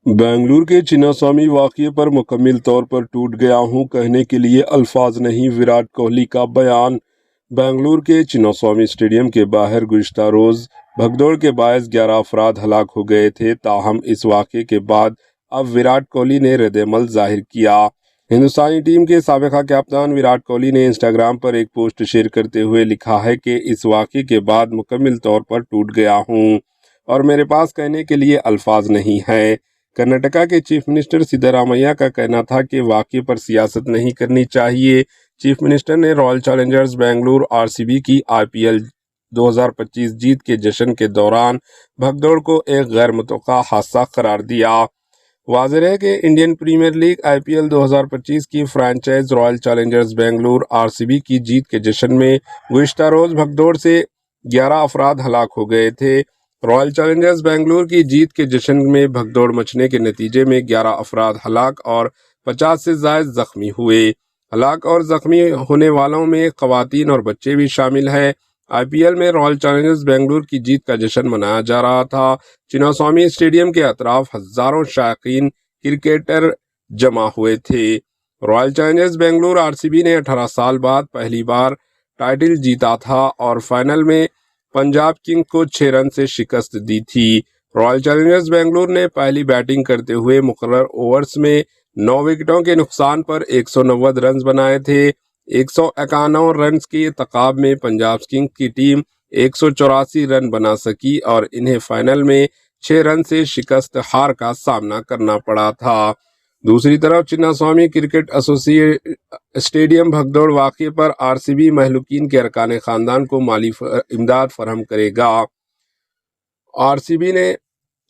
बेंगलुरु के चिन्नास्वामी वाकये पर मुकम्मल तौर पर टूट गया हूं, कहने के लिए अल्फाज नहीं। विराट कोहली का बयान। बेंगलुरु के चिन्नास्वामी स्टेडियम के बाहर गुज़िश्ता रोज़ भगदौड़ के बायस 11 अफराद हलाक हो गए थे। ताहम इस वाक़ये के बाद अब विराट कोहली ने रद्द-ए-अमल ज़ाहिर किया। हिंदुस्तानी टीम के साबिक़ा कप्तान विराट कोहली ने इंस्टाग्राम पर एक पोस्ट शेयर करते हुए लिखा है कि इस वाक़ये के बाद मुकम्मल तौर पर टूट गया हूँ और मेरे पास कहने के लिए अल्फाज नहीं है। कर्नाटका के चीफ मिनिस्टर सिद्धरामैया का कहना था कि वाक़ये पर सियासत नहीं करनी चाहिए। चीफ मिनिस्टर ने रॉयल चैलेंजर्स बेंगलुरु आरसीबी की आईपीएल 2025 जीत के जश्न के दौरान भगदौड़ को एक गैर मुतवक्का हादसा करार दिया। वाज़ेह है कि इंडियन प्रीमियर लीग आईपीएल 2025 की franchise royal Challengers Bengaluru RCB की जीत के जश्न में गुज़िश्ता रोज़ भगदौड़ से 11 अफराद हलाक हो गए थे। रॉयल चैलेंजर्स बेंगलुरु की जीत के जश्न में भगदौड़ मचने के नतीजे में 11 अफराद हलाक और 50 से ज़ायद ज़ख्मी हुए। हलाक और ज़ख्मी होने वालों में ख़वातीन और बच्चे भी शामिल हैं। आईपीएल में रॉयल चैलेंजर्स बेंगलुरु की जीत का जश्न मनाया जा रहा था। चिन्नास्वामी स्टेडियम के अतराफ हज़ारों शायकीन क्रिकेटर जमा हुए थे। रॉयल चैलेंजर्स बेंगलुरु आरसीबी ने 18 साल बाद पहली बार टाइटल जीता था और फाइनल में पंजाब किंग को 6 रन से शिकस्त दी थी। रॉयल चैलेंजर्स बेंगलुरु ने पहली बैटिंग करते हुए मुकर्रर ओवर्स में 9 विकेटों के नुकसान पर 190 रन बनाए थे। 151 रन के तकाब में पंजाब किंग की टीम 184 रन बना सकी और इन्हें फाइनल में 6 रन से शिकस्त हार का सामना करना पड़ा था। दूसरी तरफ चिन्नास्वामी क्रिकेट एसोसिएशन स्टेडियम भगदौड़ वाक़ये पर आरसीबी महलूकीन के अरकान ख़ानदान को माली इमदाद फराहम करेगा। आरसीबी ने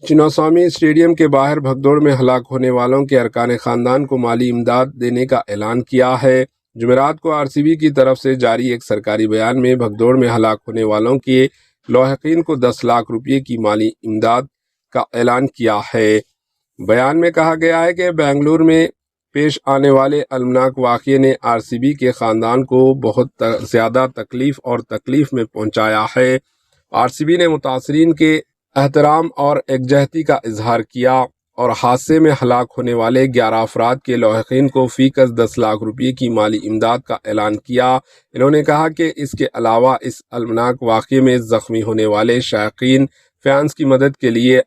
चिन्नास्वामी स्टेडियम के बाहर भगदौड़ में हलाक होने वालों के अरकान ख़ानदान को माली इमदाद देने का ऐलान किया है। जुमेरात को आरसीबी की तरफ से जारी एक सरकारी बयान में भगदौड़ में हलाक होने वालों के लाहिकीन को 10 लाख रुपये की माली इमदाद का ऐलान किया है। बयान में कहा गया है कि बेंगलुरु में पेश आने वाले अलमनाक वाक़ये ने आरसीबी के ख़ानदान को बहुत ज़्यादा तकलीफ़ में पहुंचाया है। आरसीबी ने मुतासरीन के एहतराम और एकजहती का इजहार किया और हादसे में हलाक होने वाले 11 अफराद के लाहिकीन को फ़ीकस 10 लाख रुपये की माली इमदाद का ऐलान किया। इन्होंने कहा कि इसके अलावा इस अलमनाक वाक़ये में ज़ख्मी होने वाले शायकीन फैंस की मदद के लिए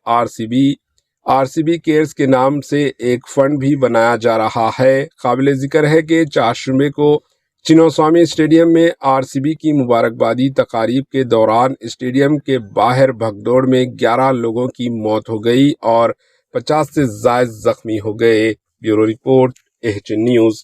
आरसीबी केयर्स के नाम से एक फंड भी बनाया जा रहा है। काबिल ज़िक्र है कि 4 जुम्मे को चिन्नास्वामी स्टेडियम में आरसीबी की मुबारकबादी तकारीब के दौरान स्टेडियम के बाहर भगदौड़ में 11 लोगों की मौत हो गई और 50 से ज़ायद ज़ख्मी हो गए। Bureau report, AHN news.